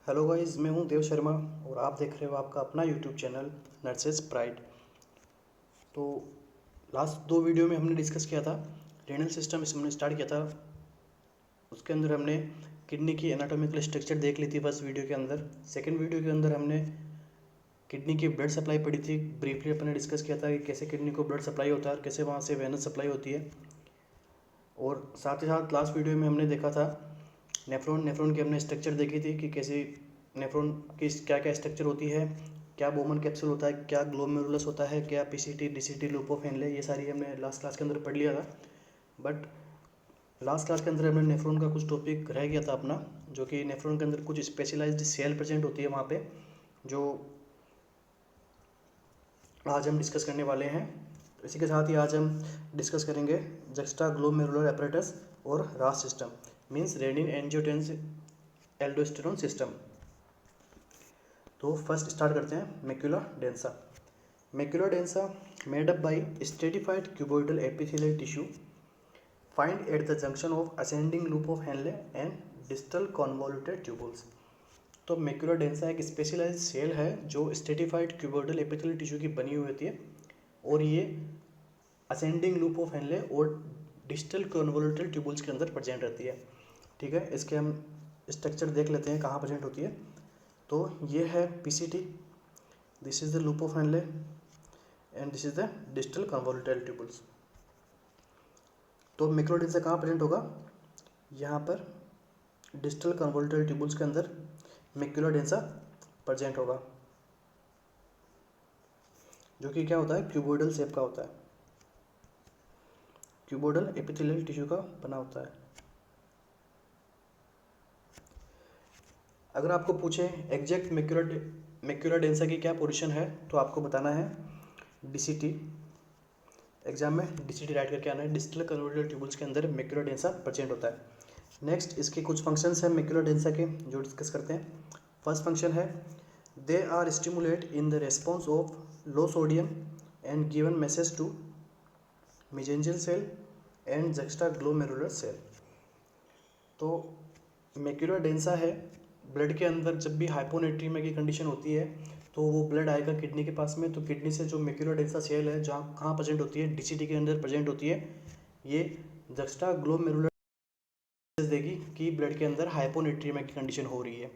Hello guys, मैं हूं देव शर्मा और आप देख रहे हो आपका अपना यूट्यूब चैनल नर्सेस प्राइड। तो लास्ट दो वीडियो में हमने डिस्कस किया था रेनल सिस्टम, इसमें हमने स्टार्ट किया था। उसके अंदर हमने किडनी की एनाटॉमिकल स्ट्रक्चर देख ली थी फर्स्ट वीडियो के अंदर। सेकंड वीडियो के अंदर हमने किडनी की ब्लड सप्लाई पढ़ी थी। ब्रीफली अपने डिस्कस किया था कि कैसे किडनी को ब्लड सप्लाई होता है और कैसे वहाँ से वेनस सप्लाई होती है। और साथ ही साथ लास्ट वीडियो में हमने देखा था नेफ्रॉन की हमने स्ट्रक्चर देखी थी कि कैसे नेफ्रॉन की क्या क्या स्ट्रक्चर होती है, क्या बोमन कैप्सूल होता है, क्या ग्लोमेरुलस होता है, क्या PCT DCT loop of Henle, ये सारी हमने लास्ट क्लास के अंदर पढ़ लिया था। बट लास्ट क्लास के अंदर हमने नेफ्रॉन का कुछ टॉपिक रह गया था अपना, जो कि नेफ्रॉन के अंदर कुछ स्पेशलाइज्ड सेल प्रेजेंट होती है वहाँ पे, जो आज हम डिस्कस करने वाले हैं। इसी के साथ ही आज हम डिस्कस करेंगे जक्स्टा ग्लोमेरुलर एपरेटस और रास system, means renin angiotensin aldosterone system. तो फर्स्ट स्टार्ट करते हैं macula densa. Macula densa made up by stratified cuboidal epithelial tissue find at the junction of ascending loop of Henle and distal convoluted tubules. तो macula densa एक specialised cell है जो stratified cuboidal epithelial tissue की बनी हुई होती है और ये असेंडिंग लूप ऑफ हेनले और डिस्टल कॉन्वोल्यूटेड ट्यूबुल्स के अंदर प्रेजेंट रहती है। ठीक है, इसके हम स्ट्रक्चर देख लेते हैं कहाँ प्रेजेंट होती है। तो ये है PCT, this is the loop of Henle and this is the distal convoluted tubules. तो मैक्यूला डेंसा कहाँ प्रेजेंट होगा? यहाँ पर डिस्टल कन्वोल्यूटेड ट्यूबुल्स के अंदर मैक्यूला डेंसा प्रेजेंट होगा, जो कि क्या होता है, क्यूबोइडल शेप का होता है, क्यूबोइडल एपिथेलियल टिश्यू का बना होता है। अगर आपको पूछे एग्जैक्ट मैक्यूला डेंसा की क्या पोजीशन है, तो आपको बताना है डीसीटी। एग्जाम में डीसीटी राइट करके आना है। डिस्टल कन्वोल्यूटेड ट्यूबुल्स के अंदर मैक्यूला डेंसा प्रेजेंट होता है। नेक्स्ट इसके कुछ फंक्शंस हैं मैक्यूला डेंसा के, जो डिस्कस करते हैं। फर्स्ट फंक्शन है they are stimulate in the response of low sodium and given message to messenger cell and juxtaglomerular cell. तो मैक्यूला डेंसा है, ब्लड के अंदर जब भी हाइपोनेट्रीमिया की कंडीशन होती है तो वो ब्लड आएगा किडनी के पास में। तो किडनी से जो मैक्यूला डेंसा सेल है जहाँ कहाँ प्रेजेंट होती है, डीसीटी के अंदर प्रेजेंट होती है। ये जक्स्टा ग्लोमेरुलर देगी कि ब्लड के अंदर हाइपोनेट्रीमिया की कंडीशन हो रही है।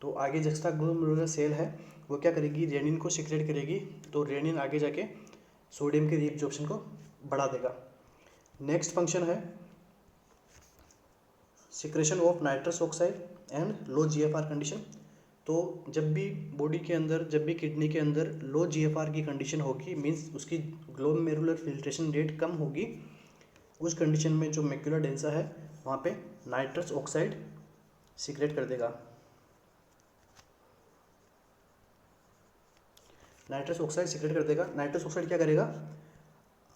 तो आगे जक्स्टा ग्लोमेरुलर सेल है वो क्या करेगी, रेनिन को सिक्रेट करेगी। तो रेनिन आगे जाके सोडियम के रीअब्जॉर्प्शन को बढ़ा देगा। नेक्स्ट फंक्शन है secretion of nitrous oxide and low GFR condition. तो जब भी बॉडी के अंदर, जब भी किडनी के अंदर लो जीएफआर की कंडीशन होगी, मीन्स उसकी ग्लोमेरुलर फिल्ट्रेशन रेट कम होगी, उस कंडीशन में जो मैक्यूला डेंसा है वहाँ पे नाइट्रस ऑक्साइड सीक्रेट कर देगा। नाइट्रस ऑक्साइड सीक्रेट कर देगा। नाइट्रस ऑक्साइड क्या करेगा,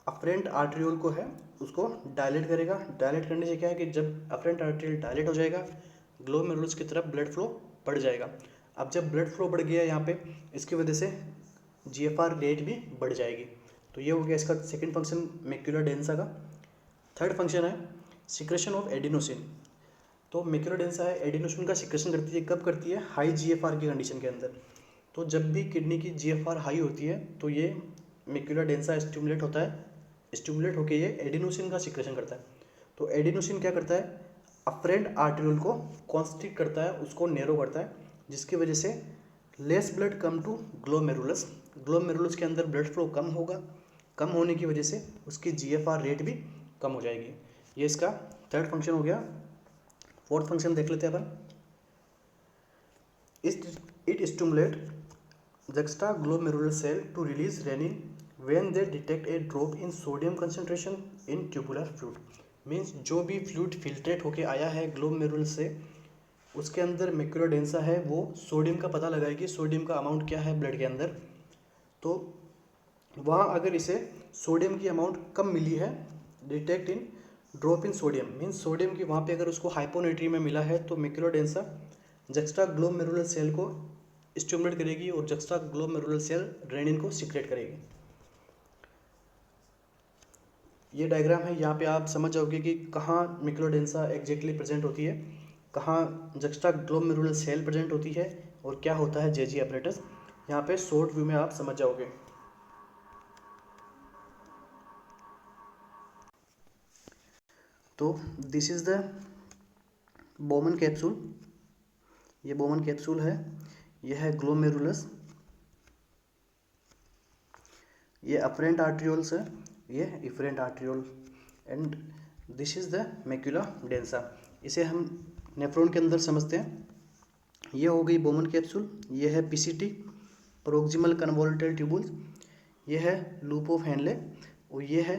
अफरेंट आर्ट्रियोल को है उसको डायलेट करेगा। डायलेट करने से क्या है कि जब अफरेंट आर्ट्रियल डायलेट हो जाएगा, ग्लोमेरुलस की तरफ ब्लड फ्लो बढ़ जाएगा। अब जब ब्लड फ्लो बढ़ गया यहाँ पे, इसकी वजह से जीएफआर रेट भी बढ़ जाएगी। तो ये हो गया इसका सेकंड फंक्शन मैक्यूला डेंसा का। थर्ड फंक्शन है सिक्रेशन ऑफ एडिनोसिन। तो मैक्यूला डेंसा है, एडिनोसिन का सिक्रेशन करती है। कब करती है? हाई जीएफआर की कंडीशन के अंदर। तो जब भी किडनी की जीएफआर हाई होती है तो ये मैक्यूला डेंसा स्टिमुलेट होता है, स्टिमुलेट होकर ये एडिनोसिन का सिक्रेशन करता है। तो एडिनोसिन क्या करता है, अफरेंट आर्ट्रियोल को कॉन्स्ट्रिक्ट करता है, उसको नैरो करता है, जिसकी वजह से less blood come to glomerulus. Glomerulus के अंदर ब्लड फ्लो कम होगा, कम होने की वजह से उसकी जीएफआर रेट भी कम हो जाएगी। ये इसका थर्ड फंक्शन हो गया। फोर्थ फंक्शन देख लेते हैं अपन। It stimulate juxtaglomerular cell to release renin when they detect a drop in sodium concentration in tubular fluid। Means जो भी फ्लूइड फिल्ट्रेट होके आया है ग्लोमेरुलर से, उसके अंदर मैक्यूला डेंसा है वो सोडियम का पता लगाएगी, सोडियम का अमाउंट क्या है ब्लड के अंदर। तो वहाँ अगर इसे सोडियम की अमाउंट कम मिली है, detect in drop in sodium, means sodium की वहाँ पे अगर उसको हाइपोनेट्री में मिला है, तो macula densa juxtaglomerular cell को स्टिमुलेट करेगी और जक्स्टा ग्लोमेरुलर सेल रेनिन को सिक्रेट करेगी। ये डायग्राम है, यहाँ पे आप समझ जाओगे कि कहाँ मैक्यूला डेंसा एग्जैक्टली प्रेजेंट होती है। कहाँ जक्स्टा ग्लोमेरुलर सेल प्रेजेंट होती है और क्या होता है जेजी apparatus, यहाँ पे शॉर्ट व्यू में आप समझ जाओगे। तो this is the Bowman capsule, ये बोमन कैप्सूल है, यह है ग्लोमेरुलस, ये अफरेंट आर्ट्रियोल्स है, ये efferent arteriole, and this is the macula densa. इसे हम नेफ्रॉन के अंदर समझते हैं। ये हो गई बोमन कैप्सूल, ये है पीसीटी प्रोक्सिमल कन्वोल्यूटेड ट्यूबुल्स, ये है लूप ऑफ हेनले, और ये है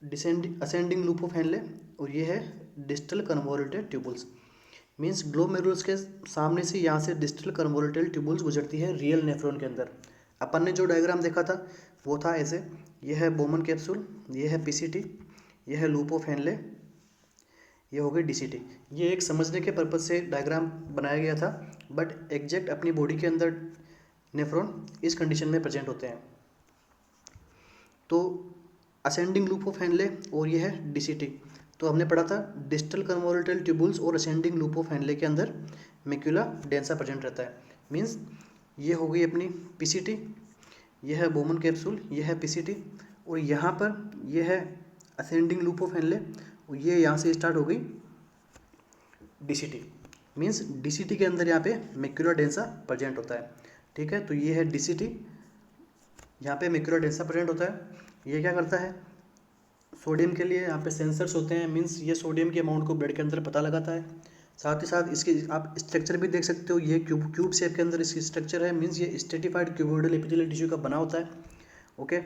असेंडिंग लूप ऑफ हेनले, और ये है distal convoluted tubules. Means glomerulus के सामने से यहाँ से डिस्टल कन्वोल्यूटेड ट्यूबुल्स गुजरती है रियल नेफ्रॉन के अंदर। अपन ने जो डायग्राम देखा था वो था ऐसे, ये है बोमन कैप्सूल, ये है पीसीटी, ये है लूप ऑफ हेनले, ये हो गई डीसीटी। ये एक समझने के पर्पज से डायग्राम बनाया गया था, बट एग्जैक्ट अपनी बॉडी के अंदर नेफ्रॉन इस कंडीशन में प्रेजेंट होते हैं। तो असेंडिंग लूप ऑफ हेनले और ये है डीसीटी। तो हमने पढ़ा था डिस्टल कन्वोल्यूटेड ट्यूबुल्स और असेंडिंग लूप ऑफ हेनले के अंदर मैक्यूला डेंसा प्रेजेंट रहता है। मीन्स ये हो गई अपनी पीसीटी, ये है बोमन कैप्सूल, ये है पीसीटी, और यहाँ पर ये है असेंडिंग लूप ऑफ हेनले, और ये यहाँ से स्टार्ट हो गई डीसीटी। मीन्स डीसीटी के अंदर यहाँ पे मैक्यूला डेंसा प्रेजेंट होता है। ठीक है, तो ये है डीसीटी, यहाँ पे मैक्यूला डेंसा प्रेजेंट होता है। ये क्या करता है, सोडियम के लिए यहाँ पे सेंसर्स होते हैं, मीन्स ये सोडियम के अमाउंट को ब्लड के अंदर पता लगाता है। साथ ही साथ इसके आप स्ट्रक्चर भी देख सकते हो, ये क्यूब शेप के अंदर इसकी स्ट्रक्चर है, मीन्स ये स्ट्रेटिफाइड क्यूबोइडल एपिथेलियल टिश्यू का बना होता है। ओके,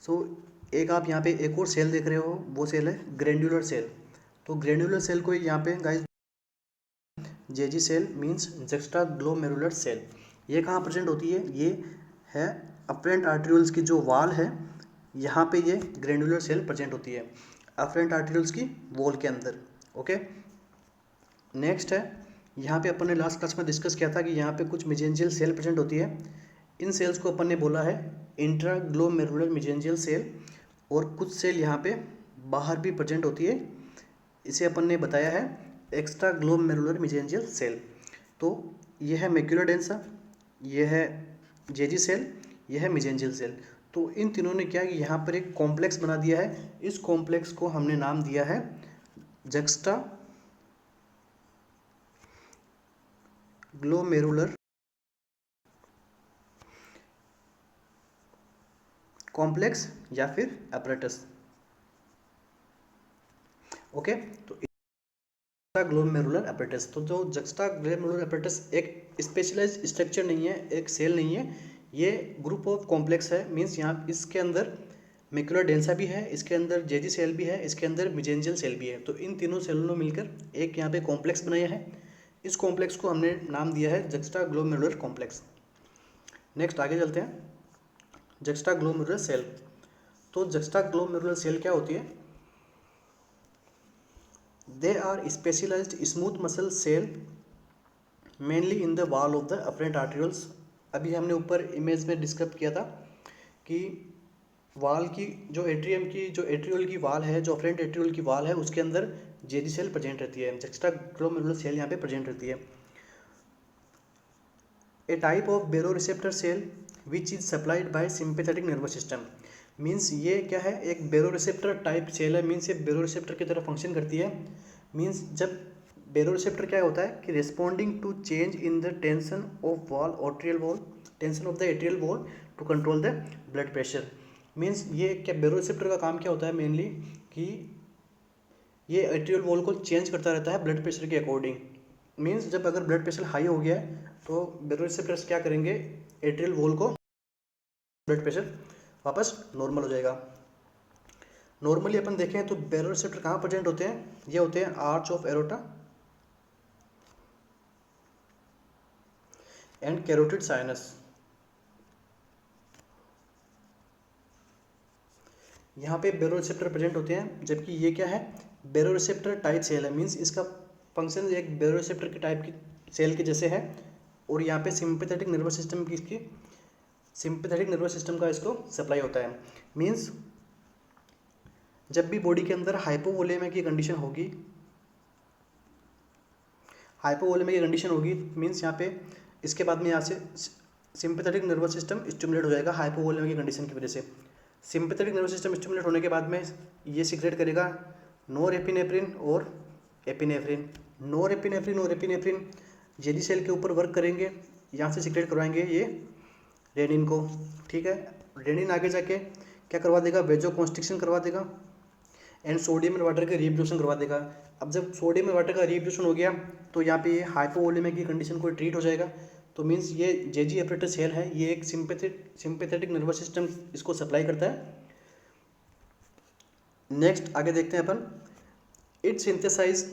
सो एक आप यहाँ पे एक और सेल देख रहे हो, वो सेल है ग्रैन्युलर सेल। तो ग्रैन्युलर सेल को यहाँ पे guys JG cell means juxtaglomerular cell, ये कहाँ प्रेजेंट होती है, ये है अफरेंट आर्ट्रियोल्स की जो वाल है, यहाँ पे ये ग्रैन्युलर सेल प्रेजेंट होती है अफरेंट आर्ट्रियोल्स की वॉल के अंदर। ओके, नेक्स्ट है, यहाँ पे अपन ने लास्ट क्लास में डिस्कस किया था कि यहाँ पे कुछ मिजेंजियल सेल प्रेजेंट होती है। इन सेल्स को अपन ने बोला है इंट्राग्लोमेरुलर मिजेंजियल सेल, और कुछ सेल यहाँ पे बाहर भी प्रेजेंट होती है, इसे अपन ने बताया है एक्स्ट्रा ग्लोमेरुलर मिजेंजियल सेल। तो ये है मैक्यूला डेंसा, ये है जेजी सेल, ये है मिजेंजियल सेल। तो इन तीनों ने क्या कि यहाँ पर एक कॉम्प्लेक्स बना दिया है, इस कॉम्प्लेक्स को हमने नाम दिया है जक्स्टा ग्लोमेरुलर कॉम्प्लेक्स या फिर apparatus। ओके, तो ग्लोमेरुलर apparatus, तो जो जक्स्टा ग्लोमेरुलर apparatus एक स्पेशलाइज्ड स्ट्रक्चर नहीं है, एक सेल नहीं है, ये ग्रुप ऑफ कॉम्प्लेक्स है। मीन्स यहाँ इसके अंदर मैक्यूला डेंसा भी है, इसके अंदर जेजी सेल भी है, इसके अंदर मिजेंजियल सेल भी है। तो इन तीनों सेलों ने मिलकर एक यहाँ पे कॉम्प्लेक्स बनाया है, इस कॉम्प्लेक्स को हमने नाम दिया है जक्स्टा ग्लोमेरुलर कॉम्प्लेक्स। नेक्स्ट आगे चलते हैं, जक्स्टा ग्लोमेरुलर सेल। तो जक्स्टा ग्लोमेरुलर सेल क्या होती है, they are specialized smooth muscle cell mainly in the wall of the afferent arterioles. अभी हमने ऊपर इमेज में डिस्कस किया था कि वाल की जो एट्रियम की जो एट्रियोल की वाल है, जो अफरेंट एट्रियोल की वाल है, उसके अंदर जेजी सेल प्रेजेंट रहती है, जक्स्टा ग्लोमेरुलर सेल यहाँ पे प्रेजेंट रहती है। A type of baroreceptor cell which is supplied by sympathetic nervous system. Means ये क्या है, एक बेरोरिसेप्टर टाइप सेल है, मीन्स ये बेरोरिसेप्टर की तरह फंक्शन करती है। मीन्स जब बेरोरिसेप्टर क्या होता है कि responding to change in the tension of wall arterial wall, tension of the atrial wall to control the blood pressure. Means ये क्या बेरोरिसेप्टर का काम क्या होता है मेनली कि ये एट्रियल वॉल को चेंज करता रहता है ब्लड प्रेशर के अकॉर्डिंग। मीन्स जब अगर ब्लड प्रेशर हाई हो गया है तो बेरोरिसेप्टर्स क्या करेंगे, एट्रियल वॉल को ब्लड प्रेशर वापस नॉर्मल हो जाएगा। नॉर्मली अपन देखें तो बेरोरिसेप्टर कहाँ प्रेजेंट होते हैं, ये होते हैं arch of aorta and carotid sinus. यहाँ पे बेरोरिसेप्टर प्रेजेंट होते हैं, जबकि ये क्या है, बेरोरिसेप्टर टाइप सेल है। मीन्स इसका फंक्शन एक बेरोरिसेप्टर के टाइप की सेल के जैसे है, और यहाँ पे सिंपैथेटिक नर्वस सिस्टम की इसकी सिंपैथेटिक नर्वस सिस्टम का इसको सप्लाई होता है। मीन्स जब भी बॉडी के अंदर हाइपोवोलेमिया की कंडीशन होगी, हाइपोवोलेमिया की कंडीशन होगी मीन्स यहाँ पे इसके बाद में यहाँ से सिंपैथेटिक नर्वस सिस्टम स्टिमुलेट हो जाएगा हाइपोवोलेमिया की कंडीशन की वजह से। सिंपैथेटिक नर्वस सिस्टम स्टिमुलेट होने के बाद में ये सीक्रेट करेगा नोरेपिनेफ्रिन और एपिनेफ्रिन। नोरेपिनेफ्रिन और एपिनेफ्रिन जेली सेल के ऊपर वर्क करेंगे, यहाँ से सीक्रेट करवाएंगे ये रेनिन को। ठीक है, रेनिन आगे जाके क्या करवा देगा, वेजो कॉन्स्ट्रिक्शन करवा देगा एंड सोडियम एंड वाटर का रीएब्जॉर्प्शन करवा देगा। अब जब सोडियम एंड वाटर का रीएब्जॉर्प्शन हो गया तो यहाँ पे ये हाइपोवोलेमिया की कंडीशन को ट्रीट हो जाएगा। तो मीन्स ये जेजी एपरेटस सेल है, ये एक सिंपैथेटिक नर्वस सिस्टम इसको सप्लाई करता है। नेक्स्ट आगे देखते हैं अपन, it synthesize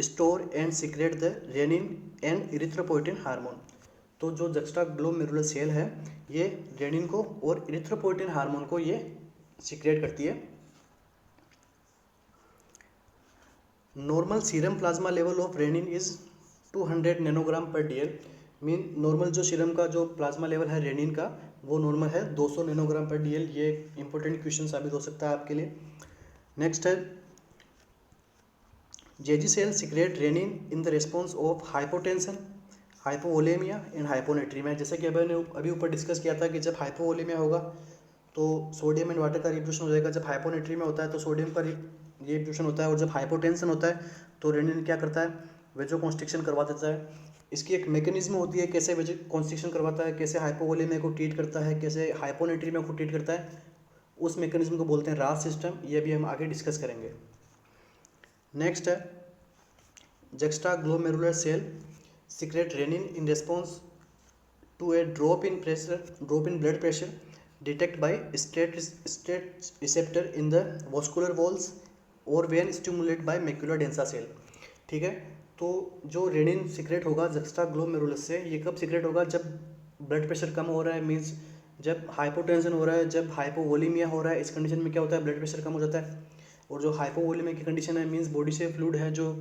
store and secrete the renin and erythropoietin hormone. तो जो जुक्स्टाग्लोमेरुलर सेल है ये रेनिन को और इरिथ्रोपोइटिन हार्मोन को ये सीक्रेट करती है। Normal serum plasma level of renin is 200 nanogram per DL। Mean normal जो सीरम का जो प्लाज्मा लेवल है रेनिन का वो नॉर्मल है 200 नैनोग्राम पर DL। ये इंपॉर्टेंट क्वेश्चन साबित हो सकता है आपके लिए। नेक्स्ट है, JG cell secrete renin in the response of hypotension, hypovolemia and hyponatremia. जैसे कि अभी ऊपर डिस्कस किया था कि जब हाइपोवोलेमिया होगा तो सोडियम एंड वाटर का रिएब्जॉर्प्शन हो जाएगा, जब हाइपोनेट्रीमिया होता है तो सोडियम का रिएब्जॉर्प्शन होता है, और जब हाइपोटेंशन होता है तो रेनिन क्या करता है, वेजो कॉन्स्ट्रिक्शन करवा देता है। इसकी एक मैकेनिज्म होती है कैसे वेजो कॉन्स्ट्रिक्शन करवाता है, कैसे हाइपोवोलेमिया को ट्रीट करता है, कैसे हाइपोनेट्रीमिया को ट्रीट करता है, उस मैकेनिज्म को बोलते हैं रास सिस्टम। ये भी हम आगे डिस्कस करेंगे। नेक्स्ट है, juxtaglomerular cell secrete renin in response to a drop in blood pressure detect by state receptor in the vascular walls और when stimulate by macular densa cell. ठीक है, तो जो रेनिन सीक्रेट होगा जुक्स्टाग्लोमेरुलर से, ये कब सीक्रेट होगा, जब ब्लड प्रेशर कम हो रहा है, मीन्स जब हाइपोटेंशन हो रहा है, जब हाइपोवोलेमिया हो रहा है। इस कंडीशन में क्या होता है, ब्लड प्रेशर कम हो जाता है। और जो हाइपोवोलेमिया की कंडीशन है मीन्स बॉडी से फ्लूइड है जो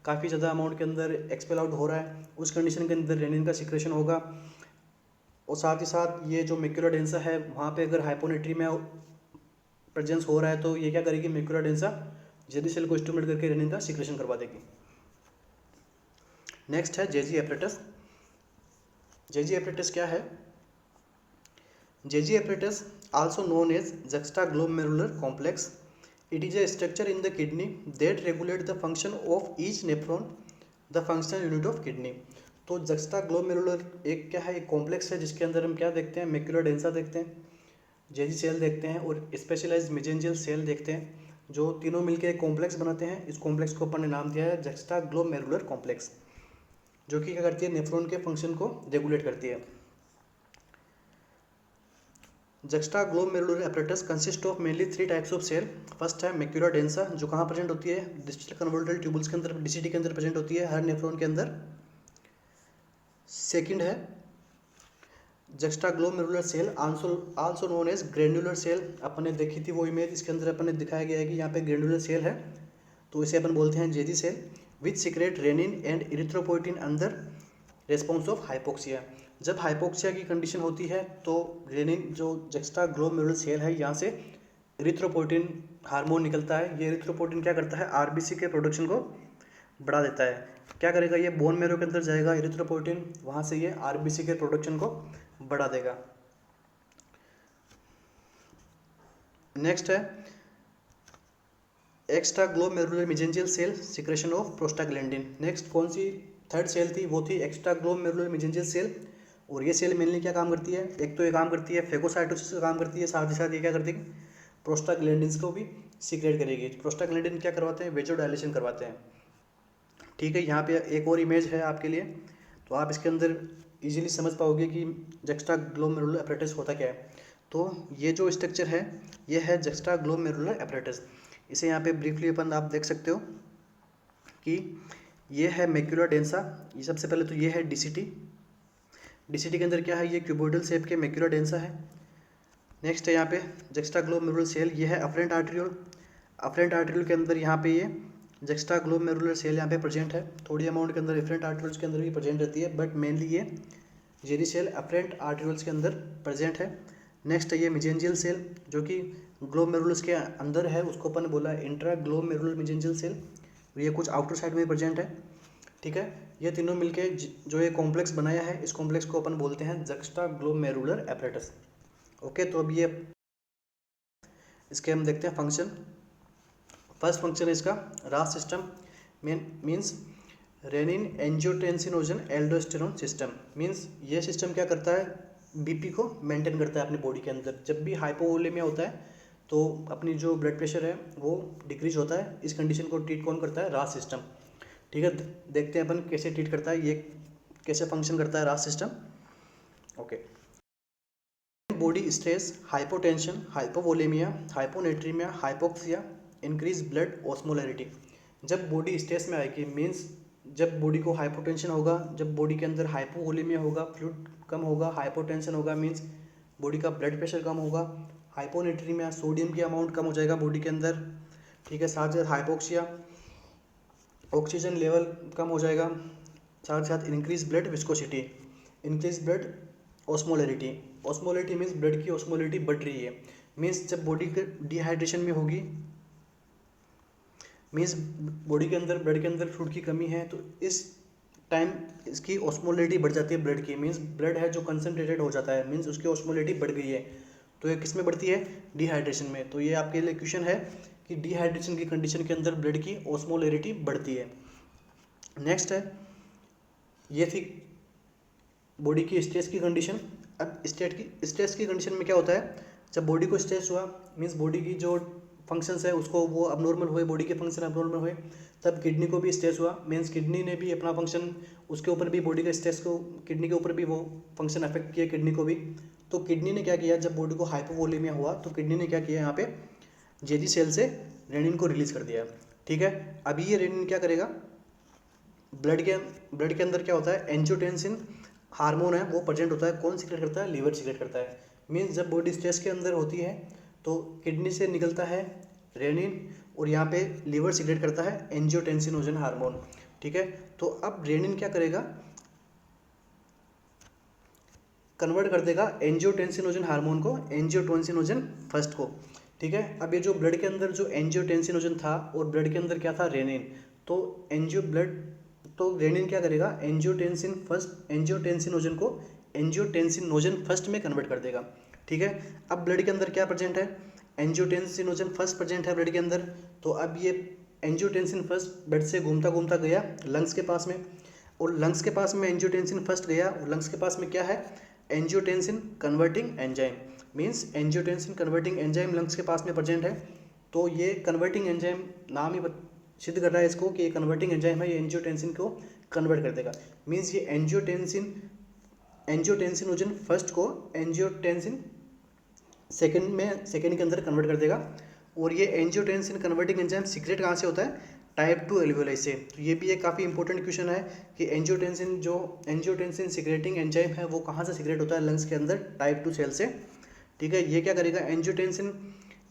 काफ़ी ज़्यादा अमाउंट के अंदर एक्सपेल आउट हो रहा है, उस कंडीशन के अंदर रेनिन का सिक्रेशन होगा। और साथ ही साथ ये जो मैक्युलर डेंसा है वहाँ पे अगर हाइपोनेट्रीमिया प्रेजेंस हो रहा है तो ये क्या करेगी, मैक्युलर डेंसा जेली सेल को स्टिमुलेट करके रेनिन का सिक्रेशन करवा देगी। नेक्स्ट है जेजी एपरेटस। जेजी एपरेटस क्या है, JG apparatus also known as juxtaglomerular complex. It is a structure in the kidney that regulate the function of each nephron, the functional unit of kidney। तो जुक्स्टाग्लोमेरुलर एक क्या है, एक कॉम्प्लेक्स है जिसके अंदर हम क्या देखते हैं, मैक्युलर डेंसा देखते हैं, जेजी सेल देखते हैं और स्पेशलाइज्ड मेसेंजियल सेल देखते हैं, जो तीनों मिलकर एक कॉम्प्लेक्स बनाते हैं। इस कॉम्प्लेक्स को अपन ने नाम दिया है जुक्स्टाग्लोमेरुलर कॉम्प्लेक्स, जो कि क्या करती है, नेफ्रॉन के फंक्शन को रेगुलेट करती है। Juxtaglomerular apparatus consist of mainly 3 types of cell. First है मैक्युलर डेंसा, जो कहाँ प्रेजेंट होती है, डिस्टल कन्वोल्यूटल ट्यूबल्स के अंदर, DCT के अंदर प्रेजेंट होती है, हर नेफ्रॉन के अंदर। सेकंड है juxtaglomerular cell also known as granular cell. अपन ने देखी थी वो इमेज, इसके अंदर अपन ने दिखाया गया है कि यहाँ पे ग्रैन्युलर सेल है, तो इसे अपन बोलते हैं JG cell, which secrete renin and erythropoietin under response of hypoxia. जब हाइपोक्सिया की कंडीशन होती है तो रेनिन जो जुक्स्टाग्लोमेरुलर सेल है यहाँ से इरिथ्रोपोइटिन हार्मोन निकलता है। ये इरिथ्रोपोइटिन क्या करता है, RBC के प्रोडक्शन को बढ़ा देता है। क्या करेगा, ये बोन मैरो के अंदर जाएगा इरिथ्रोपोइटिन, वहाँ से ये RBC के प्रोडक्शन को बढ़ा देगा। नेक्स्ट है extraglomerular mesangial cell secretion of prostaglandin. Next कौन सी थर्ड सेल थी, वो थी एक्स्ट्राग्लोमेरुलर मेसेंजियल सेल। और ये सेल मेनली क्या काम करती है, एक तो ये काम करती है फेगोसाइटोसिस का काम करती है, साथ ही साथ ये क्या करती है, प्रोस्टाग्लैंडिन्स को भी सीक्रेट करेगी। प्रोस्टाग्लैंडिन क्या करवाते हैं, वेजोडाइलेशन करवाते हैं। ठीक है, यहाँ पे एक और इमेज है आपके लिए, तो आप इसके अंदर इजीली समझ पाओगे कि जुक्स्टाग्लोमेरुलर एपरेटस होता क्या है। तो ये जो स्ट्रक्चर है ये है जुक्स्टाग्लोमेरुलर एपरेटस। इसे यहाँ पे ब्रीफली अपन आप देख सकते हो कि ये है मैक्युलर डेंसा। ये सबसे पहले तो ये है DCT के अंदर क्या है, ये क्यूबोइडल शेप के मैक्युलर डेंसा है। नेक्स्ट है यहाँ पे जुक्स्टाग्लोमेरुलर सेल, ये है अफरेंट आर्टरियोल। अफरेंट आर्टरियोल के अंदर यहाँ पे ये जुक्स्टाग्लोमेरुलर सेल यहाँ पे प्रेजेंट है, थोड़ी अमाउंट के अंदर अफरेंट आर्टरियोल्स के अंदर भी प्रेजेंट रहती है, बट मेनली ये जेरी सेल अफरेंट आर्टरियोल्स के अंदर प्रेजेंट है। नेक्स्ट है ये मेसेंजियल सेल, जो कि ग्लोमेरुलस के अंदर है, उसको अपन ने बोला इंट्राग्लोमेरुलर मेसेंजियल सेल, ये कुछ आउटर साइड में प्रेजेंट है। ठीक है, ये तीनों मिलके जो ये कॉम्प्लेक्स बनाया है, इस कॉम्प्लेक्स को अपन बोलते हैं जक्स्टाग्लोमेरुलर एपरेटस। ओके, तो अब ये इसके हम देखते हैं फंक्शन। फर्स्ट फंक्शन है इसका RAS system means renin angiotensinogen aldosterone system. Means ये सिस्टम क्या करता है, बीपी को मेंटेन करता है अपनी बॉडी के अंदर। जब भी हाइपोवोलेमिया होता है तो अपनी जो ब्लड प्रेशर है वो डिक्रीज होता है। इस कंडीशन को ट्रीट कौन करता है, रास सिस्टम। ठीक है, देखते हैं अपन कैसे ट्रीट करता है, ये कैसे फंक्शन करता है RAS system. Okay, body stress, hypotension, hypovolemia, hyponatremia, hypoxia, increase blood osmolarity. जब बॉडी स्ट्रेस में आएगी मीन्स जब बॉडी को हाइपोटेंशन होगा, जब बॉडी के अंदर हाइपोवोलेमिया होगा, फ्लूइड कम होगा, हाइपोटेंशन होगा मीन्स बॉडी का ब्लड प्रेशर कम होगा, हाइपोनेट्रीमिया सोडियम की अमाउंट कम हो जाएगा बॉडी के अंदर। ठीक है, साथ साथ हाइपोक्सिया ऑक्सीजन लेवल कम हो जाएगा, साथ साथ increase blood viscosity, increase blood osmolarity. Osmolarity means blood की ऑस्मोलैरिटी बढ़ रही है। मीन्स जब बॉडी के डिहाइड्रेशन में होगी मीन्स बॉडी के अंदर ब्लड के अंदर फ्लूइड की कमी है, तो इस टाइम इसकी ऑस्मोलैरिटी बढ़ जाती है ब्लड की। मीन्स ब्लड है जो कंसनट्रेटेड हो जाता है, मीन्स उसकी ऑस्मोलैरिटी बढ़ गई है। तो ये किस में बढ़ती है, डिहाइड्रेशन में। तो ये आपके लिए क्वेश्चन है कि डिहाइड्रेशन की कंडीशन के अंदर ब्लड की ऑस्मोलैरिटी बढ़ती है। नेक्स्ट है, ये थी बॉडी की स्ट्रेस की कंडीशन। अब स्ट्रेस की कंडीशन में क्या होता है, जब बॉडी को स्ट्रेस हुआ मीन्स बॉडी की जो फंक्शंस है उसको वो अबनॉर्मल हुए, बॉडी के फंक्शन अबनॉर्मल हुए, तब किडनी को भी स्ट्रेस हुआ। मीन्स किडनी ने भी अपना फंक्शन, उसके ऊपर भी बॉडी के स्ट्रेस को, किडनी के ऊपर भी वो फंक्शन अफेक्ट किया किडनी को भी। तो किडनी ने क्या किया, जब बॉडी को हाइपोवोलेमिया हुआ तो किडनी ने क्या किया, यहाँ पे जेजी सेल से रेनिन को रिलीज कर दिया। ठीक है, अभी ये रेनिन क्या करेगा, ब्लड के अंदर क्या होता है, एंजियोटेंसिन हार्मोन है वो प्रेजेंट होता है। कौन सीक्रेट करता है, लीवर सीक्रेट करता है। मीन्स जब बॉडी स्ट्रेस के अंदर होती है तो किडनी से निकलता है रेनिन और यहाँ पे लीवर सीक्रेट करता है एंजियोटेंसिनोजन हार्मोन। ठीक है, तो अब रेनिन क्या करेगा, कन्वर्ट कर देगा एंजियोटेंसिनोजन हार्मोन को एंजियोटेंसिनोजन फर्स्ट को। ठीक है, अब ये जो ब्लड के अंदर जो एंजियोटेंसिनोजन था और ब्लड के अंदर क्या था, रेनिन, तो रेनिन क्या करेगा, एंजियोटेंसिनोजन को एंजियोटेंसिनोजन फर्स्ट में कन्वर्ट कर देगा। ठीक है, अब ब्लड के अंदर क्या प्रेजेंट है, एंजियोटेंसिनोजन फर्स्ट प्रेजेंट है ब्लड के अंदर। तो अब ये एंजियोटेंसिन फर्स्ट ब्लड से घूमता घूमता गया लंग्स के पास में, और लंग्स के पास में एंजियोटेंसिन फर्स्ट गया और लंग्स के पास में क्या है, angiotensin converting enzyme. Means angiotensin converting enzyme lungs के पास में प्रेजेंट है। तो ये कन्वर्टिंग एंजाइम नाम ही सिद्ध कर रहा है इसको कि ये कन्वर्टिंग एंजाइम है, ये एंजियोटेंसिन को कन्वर्ट कर देगा। मीन्स ये एंजियोटेंसिनोजन फर्स्ट को एंजियोटेंसिन सेकेंड के अंदर कन्वर्ट कर देगा। और ये एंजियोटेंसिन कन्वर्टिंग एंजाइम सीक्रेट कहाँ से होता है, टाइप 2 एल्वियोलाई से। तो ये भी एक काफ़ी इंपॉर्टेंट क्वेश्चन है कि एंजियोटेंसिन सीक्रेटिंग एंजाइम है वो कहाँ से सीक्रेट होता है, लंग्स के अंदर टाइप 2 सेल से। ठीक है, ये क्या करेगा, angiotensin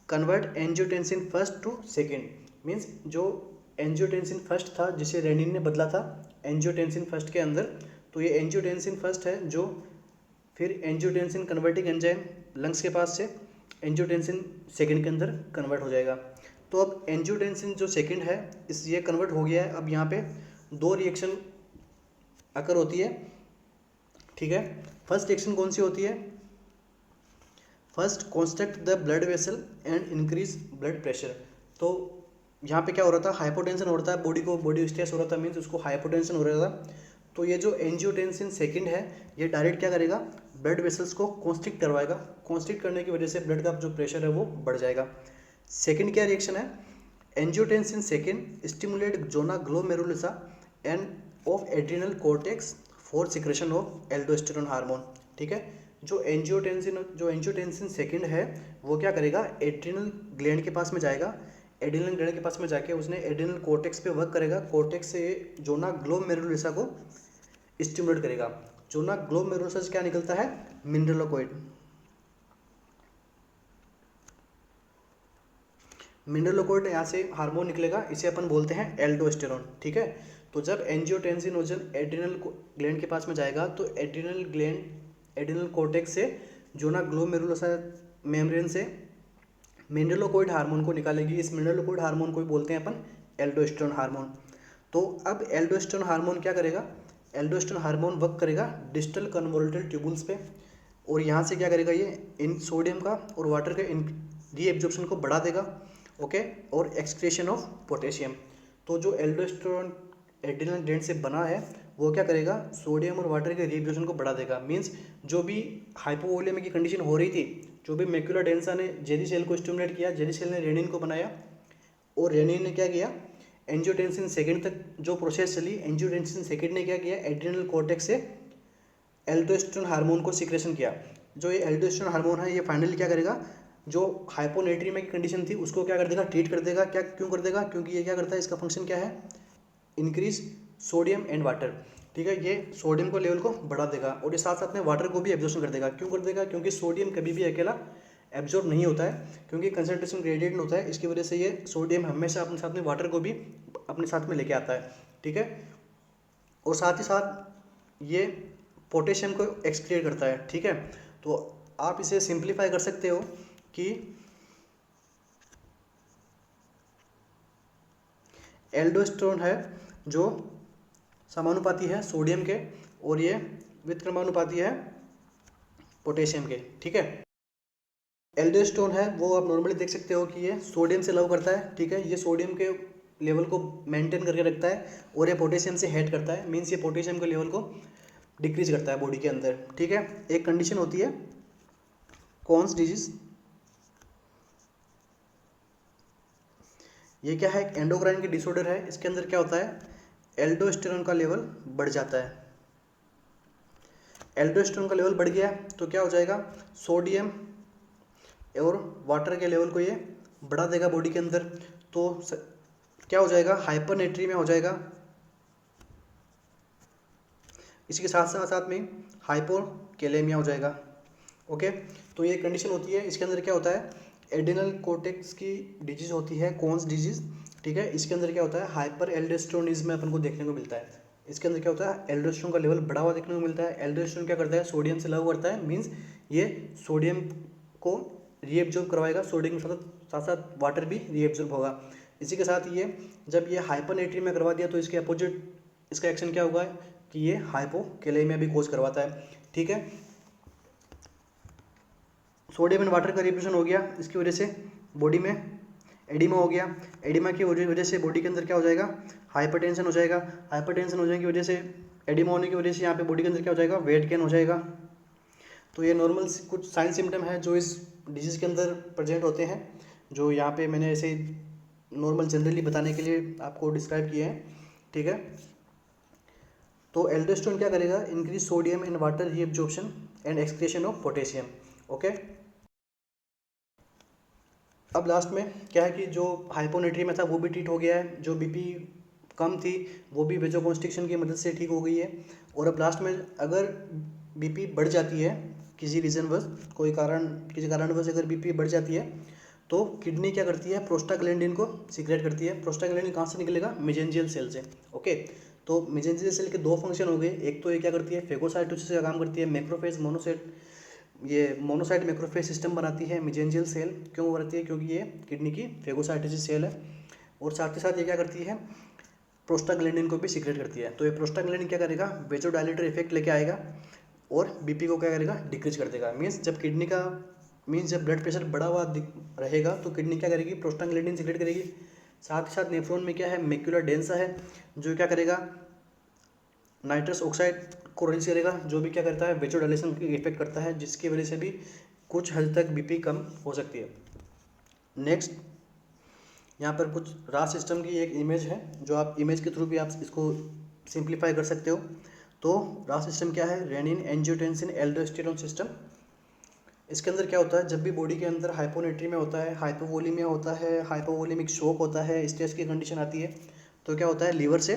convert angiotensin first to second. Means जो एंजियोटेंसिन फर्स्ट था जिसे रेनिन ने बदला था एंजियोटेंसिन फर्स्ट के अंदर, तो ये एंजियोटेंसिन फर्स्ट है जो फिर एंजियोटेंसिन कन्वर्टिंग एंजाइम लंग्स के पास से एंजियोटेंसिन सेकेंड के अंदर कन्वर्ट हो जाएगा। तो अब एंजियोटेंसिन जो सेकेंड है ये कन्वर्ट हो गया है। अब यहाँ पे दो रिएक्शन अकर होती है। ठीक है, फर्स्ट रिएक्शन कौन सी होती है, first construct the blood vessel and increase blood pressure. तो यहाँ पे क्या हो रहा था, हाइपोटेंशन हो रहा था, बॉडी स्ट्रेस हो रहा था, मीन्स उसको हाइपोटेंशन हो रहा था। तो ये जो एंजियोटेंसिन सेकंड है ये डायरेक्ट क्या करेगा, ब्लड वेसल्स को कॉन्स्ट्रिक्ट करवाएगा। कॉन्स्ट्रिक्ट करने की वजह से ब्लड का जो प्रेशर है वो बढ़ जाएगा। सेकंड क्या रिएक्शन है, angiotensin second stimulate zona glomerulosa and of adrenal cortex for secretion of aldosterone hormone. ठीक है, जो एंजियोटेंसिन सेकंड है वो क्या करेगा, एड्रिनल ग्लैंड के पास में जाएगा, एड्रिनल ग्लैंड के पास में जाके उसने एड्रिनल कॉर्टेक्स पे वर्क करेगा, कॉर्टेक्स से जोना ग्लोमेरुलसा को स्टिमुलेट करेगा। जोना ग्लोमेरुलसा से क्या निकलता है, मिनरलोकॉइड। मिनरलोकॉइड यहाँ से हार्मोन निकलेगा, इसे अपन बोलते हैं एल्डोस्टेरोन। ठीक है, तो जब एंजियोटेंसिनोजन एड्रिनल ग्लैंड के पास में जाएगा तो एड्रिनल कॉर्टेक्स से जोना ग्लोमेरुलसा मेम्ब्रेन से मिनरलोकॉइड हार्मोन को निकालेगी। इस मिनरलोकॉइड हार्मोन को बोलते हैं अपन एल्डोस्टेरोन हार्मोन। तो अब एल्डोस्टेरोन हार्मोन क्या करेगा, एल्डोस्टेरोन हार्मोन वर्क करेगा डिस्टल कन्वोल्यूटल ट्यूबुल्स पे, और यहाँ से क्या करेगा, ये इन सोडियम का और वाटर के इन रीएब्जॉर्प्शन को बढ़ा देगा। ओके, और एक्सक्रीशन ऑफ पोटेशियम। तो जो एल्डोस्टेरोन एड्रिनल ग्लैंड से बना है वो क्या करेगा, सोडियम और वाटर के रीएब्जॉर्प्शन को बढ़ा देगा। मीन्स जो भी हाइपोवोलेमिया की कंडीशन हो रही थी, जो भी मैक्युलर डेंसा ने जेली सेल को स्टिमुलेट किया, जेली सेल ने रेनिन को बनाया, और रेनिन ने क्या किया, एंजियोटेंसिन सेकंड तक जो प्रोसेस चली, एंजियोटेंसिन सेकंड ने क्या किया, एड्रिनल कॉर्टेक्स से एल्डोस्टेरोन हार्मोन को सिक्रेशन किया। जो ये एल्डोस्टेरोन हार्मोन है ये फाइनली क्या करेगा, जो हाइपोनेट्रीमिया की कंडीशन थी उसको क्या कर देगा, ट्रीट कर देगा। क्या क्यों कर देगा, क्योंकि ये क्या करता है, इसका फंक्शन क्या है, इंक्रीज सोडियम एंड वाटर। ठीक है, ये सोडियम को लेवल को बढ़ा देगा और ये साथ साथ में वाटर को भी एब्जॉर्प्शन कर देगा। क्यों कर देगा, क्योंकि सोडियम कभी भी अकेला एब्जॉर्ब नहीं होता है, क्योंकि कंसंट्रेशन ग्रेडियंट होता है। इसकी वजह से ये सोडियम हमेशा अपने साथ में वाटर को भी अपने साथ में लेके आता है। ठीक है, और साथ ही साथ ये पोटेशियम को एक्सक्रीट करता है। ठीक है, तो आप इसे सिंप्लीफाई कर सकते हो कि एल्डोस्टेरोन है जो समानुपाती है सोडियम के, और ये व्युत्क्रमानुपाती है पोटेशियम के। ठीक है, एल्डोस्टेरोन है वो आप नॉर्मली देख सकते हो कि ये सोडियम से लव करता है। ठीक है, ये सोडियम के लेवल को मेंटेन करके रखता है, और ये पोटेशियम से हेट करता है। मीन्स ये पोटेशियम के लेवल को डिक्रीज करता है बॉडी के अंदर। ठीक है, एक कंडीशन होती है कॉन्स डिजीज, ये क्या है, एक एंडोक्राइन की डिसऑर्डर है। इसके अंदर क्या होता है, एल्डोस्टेरोन का लेवल बढ़ जाता है। एल्डोस्टेरोन का लेवल बढ़ गया तो क्या हो जाएगा, सोडियम और वाटर के लेवल को ये बढ़ा देगा बॉडी के अंदर। तो क्या हो जाएगा, हाइपरनेट्रीमिया हो जाएगा। इसके साथ साथ साथ में हाइपोकैलेमिया हो जाएगा। ओके, तो ये कंडीशन होती है। इसके अंदर क्या होता है, एड्रिनल कोर्टेक्स की डिजीज होती है कॉन्स डिजीज। ठीक है, इसके अंदर क्या होता है, हाइपर एल्डोस्टेरोनिज्म अपन को देखने को मिलता है। इसके अंदर क्या होता है, एल्डोस्टेरोन का लेवल बढ़ा हुआ देखने को मिलता है। एल्डोस्टेरोन क्या करता है, सोडियम से लव करता है। मीन्स ये सोडियम को रीएब्जॉर्ब करवाएगा, सोडियम के साथ साथ वाटर भी रीएब्जॉर्ब होगा। इसी के साथ ये जब ये हाइपरनेट्रीमिया करवा दिया तो इसके अपोजिट इसका एक्शन क्या होगा कि ये हाइपोकैलेमिया भी कोज करवाता है। ठीक है, सोडियम एंड वाटर का रिप्रेशन हो गया, इसकी वजह से बॉडी में एडिमा हो गया। एडिमा की वजह से बॉडी के अंदर क्या हो जाएगा, हाइपरटेंशन हो जाएगा। हाइपरटेंशन हो जाने की वजह से, एडिमा होने की वजह से यहाँ पे बॉडी के अंदर क्या हो जाएगा, वेट गेन हो जाएगा। तो ये नॉर्मल कुछ साइन सिम्टम है जो इस डिजीज़ के अंदर प्रेजेंट होते हैं, जो यहाँ पे मैंने ऐसे नॉर्मल जनरली बताने के लिए आपको डिस्क्राइब किए हैं। ठीक है, तो एल्डोस्टेरोन क्या करेगा, increase sodium and water reabsorption and excretion of potassium. Okay, अब लास्ट में क्या है कि जो हाइपोनेट्रीमिया था वो भी ट्रीट हो गया है, जो बीपी कम थी वो भी वेजोकॉन्स्ट्रिक्शन की मदद से ठीक हो गई है। और अब लास्ट में अगर बीपी बढ़ जाती है किसी रीज़नवश, किसी कारणवश अगर बीपी बढ़ जाती है तो किडनी क्या करती है, प्रोस्टाग्लैंडिन को सीक्रेट करती है। प्रोस्टाग्लैंडिन कहाँ से निकलेगा, मेसेंजियल सेल से। ओके, तो मेसेंजियल सेल के दो फंक्शन हो गए। एक तो ये क्या करती है, फेगोसाइटोसिस का काम करती है, मैक्रोफेज मोनोसाइट मैक्रोफेज सिस्टम बनाती है। मेसेंजियल सेल क्यों बनती है, क्योंकि ये किडनी की फेगोसाइटोसिस सेल है। और साथ ही साथ ये क्या करती है, प्रोस्टाग्लैंडिन को भी सीक्रेट करती है। तो ये प्रोस्टाग्लैंडिन क्या करेगा, वेजोडाइलेटर इफेक्ट लेके आएगा और बीपी को क्या करेगा, डिक्रीज कर देगा। मीन्स जब ब्लड प्रेशर बढ़ा हुआ रहेगा तो किडनी क्या करेगी, प्रोस्टाग्लैंडिन सीक्रेट करेगी। साथ ही साथ नेफ्रॉन में क्या है, मैक्युलर डेंसा है जो क्या करेगा, नाइट्रस ऑक्साइड को रिलीज करेगा, जो भी क्या करता है, वेजोडाइलेशन की इफेक्ट करता है, जिसकी वजह से भी कुछ हद तक बीपी कम हो सकती है। नेक्स्ट यहाँ पर कुछ रास सिस्टम की एक इमेज है, जो आप इमेज के थ्रू भी आप इसको सिंप्लीफाई कर सकते हो। तो रास सिस्टम क्या है, रेनिन एंजियोटेंसिन एल्डोस्टेरोन सिस्टम। इसके अंदर क्या होता है, जब भी बॉडी के अंदर हाइपोनेट्रीमिया होता है, हाइपोवोलीमिया होता है, हाइपोवोलीमिक शॉक होता है, स्ट्रेस की कंडीशन आती है, तो क्या होता है, लीवर से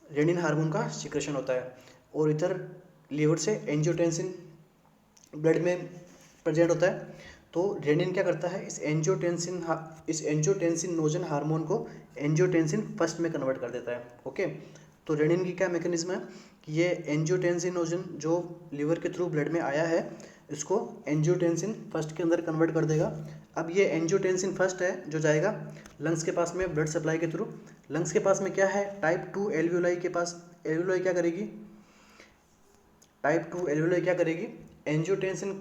रेनिन हार्मोन का सिक्रेशन होता है, और इधर लीवर से एंजियोटेंसिन ब्लड में प्रेजेंट होता है। तो रेनिन क्या करता है, इस एंजियोटेंसिनोजन हार्मोन को एंजियोटेंसिन फर्स्ट में कन्वर्ट कर देता है। ओके, तो रेनिन की क्या मैकेनिज्म है कि ये एंजियोटेंसिनोजन जो लीवर के थ्रू ब्लड में आया है इसको एंजियोटेंसिन फर्स्ट के अंदर कन्वर्ट कर देगा। अब ये एंजियोटेंसिन फर्स्ट है जो जाएगा लंग्स के पास में ब्लड सप्लाई के थ्रू। लंग्स के पास में क्या है, टाइप 2 एल्वियोलाई के पास, एल्वियोलाई क्या करेगी, टाइप 2 एल्वियोलाई क्या करेगी, एंजियोटेंसिन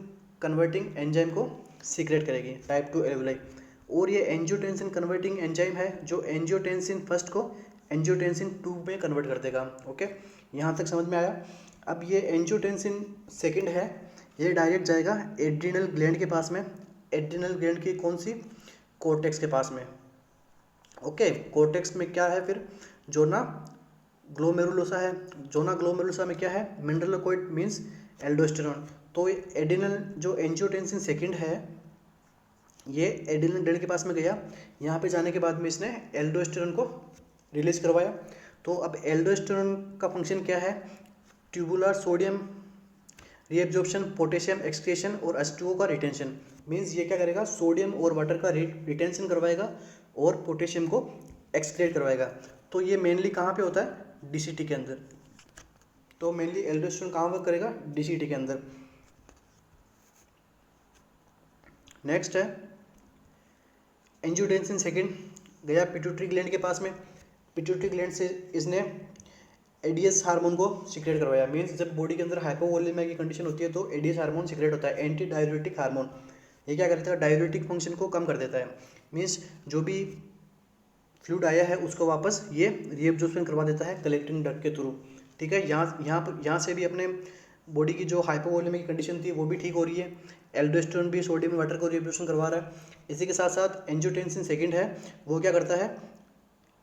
कन्वर्टिंग एंजाइम को सीक्रेट करेगी, टाइप 2 एल्वियोलाई। और ये एंजियोटेंसिन कन्वर्टिंग एंजाइम है जो एंजियोटेंसिन फर्स्ट को एंजियोटेंसिन 2 में कन्वर्ट कर देगा। ओके, यहाँ तक समझ में आया। अब ये एंजियोटेंसिन सेकंड है, ये डायरेक्ट जाएगा एड्रिनल ग्लैंड के पास में। एड्रिनल ग्लैंड की कौन सी, कोर्टेक्स के पास में। ओके, कोर्टेक्स में क्या है फिर, जोना ग्लोमेरुलोसा है। जोना ग्लोमेरुलोसा में क्या है, मिनरलोकोइड मीन्स एल्डोस्टेरोन। तो एड्रिनल जो एंजियोटेंसिन सेकंड है ये एड्रिनल ग्लैंड के पास में गया, यहाँ पे जाने के बाद में इसने एल्डोस्टेरोन को रिलीज करवाया। तो अब एल्डोस्टेरोन का फंक्शन क्या है, tubular sodium reabsorption, potassium excretion और H2O का रिटेंशन। मीन्स ये क्या करेगा, सोडियम और वाटर का रिटेंशन करवाएगा और पोटेशियम को एक्सक्रीट करवाएगा। तो ये मेनली कहाँ पे होता है, DCT के अंदर। तो मेनली एल्डोस्टेरोन कहाँ वर्क करेगा, DCT के अंदर। नेक्स्ट है एंजियोटेंसिन सेकंड गया पिट्यूटरी ग्लैंड के पास में। पिट्यूटरी ग्लैंड से इसने एडीएस हार्मोन को सीक्रेट करवाया। मीन्स जब बॉडी के अंदर हाइपोवोलेमिया की कंडीशन होती है तो एडीएस हार्मोन सीक्रेट होता है, एंटी डाययूरेटिक हार्मोन। ये क्या करता है, डाययूरेटिक फंक्शन को कम कर देता है। मीन्स जो भी फ्लूइड आया है उसको वापस ये रीएब्जॉर्प्शन करवा देता है कलेक्टिंग डक्ट के थ्रू। ठीक है, यहाँ से भी अपने बॉडी की जो हाइपोवोलेमिया की कंडीशन थी वो भी ठीक हो रही है। एल्डोस्टेरोन भी सोडियम वाटर को रीएब्जॉर्प्शन करवा रहा है। इसी के साथ साथ एंजियोटेंसिन सेकंड है वो क्या करता है,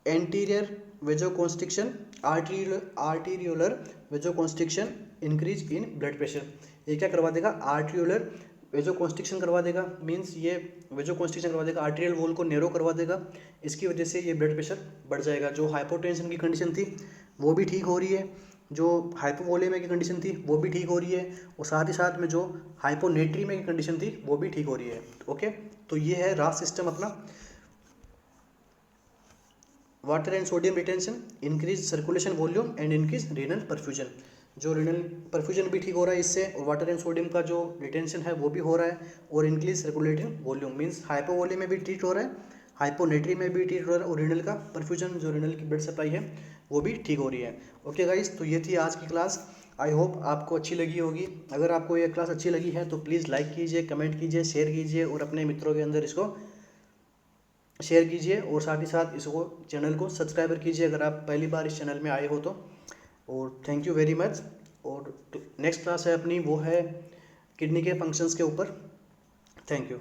anterior vasoconstriction, arteriolar vasoconstriction, increase in blood pressure. ये क्या करवा देगा, आर्टीरियोलर वेजोकॉन्स्ट्रिक्शन करवा देगा। मीन्स ये वेजोकॉन्स्ट्रिक्शन करवा देगा, आर्टीरियल वॉल को नैरो करवा देगा। इसकी वजह से ये ब्लड प्रेशर बढ़ जाएगा। जो हाइपोटेंशन की कंडीशन थी वो भी ठीक हो रही है, जो हाइपोवोलेमिया की कंडीशन थी वो भी ठीक हो रही है, और साथ ही साथ में जो हाइपोनेट्रीमिया की कंडीशन थी वो भी ठीक हो रही है। ओके, तो ये है रास सिस्टम अपना। Water and sodium retention, increase circulation volume and increase renal perfusion. जो रीनल परफ्यूजन भी ठीक हो रहा है इससे, और वाटर एंड सोडियम का जो रिटेंशन है वो भी हो रहा है, और increase circulating volume. Means hypovolemia में भी ट्रीट हो रहा है, हाइपोनेट्री में भी ट्रीट हो रहा है, और रीनल का परफ्यूजन जो रीनल की ब्लड सप्लाई है वो भी ठीक हो रही है। ओके गाइस, तो ये थी आज की क्लास। आई होप आपको अच्छी लगी होगी। अगर आपको ये क्लास अच्छी लगी है तो प्लीज़ लाइक कीजिए, कमेंट कीजिए, शेयर कीजिए, और अपने मित्रों के अंदर इसको शेयर कीजिए, और साथ ही साथ इसको चैनल को सब्सक्राइबर कीजिए अगर आप पहली बार इस चैनल में आए हो तो। और थैंक यू वेरी मच। और नेक्स्ट क्लास है अपनी वो है किडनी के फंक्शंस के ऊपर। Thank you.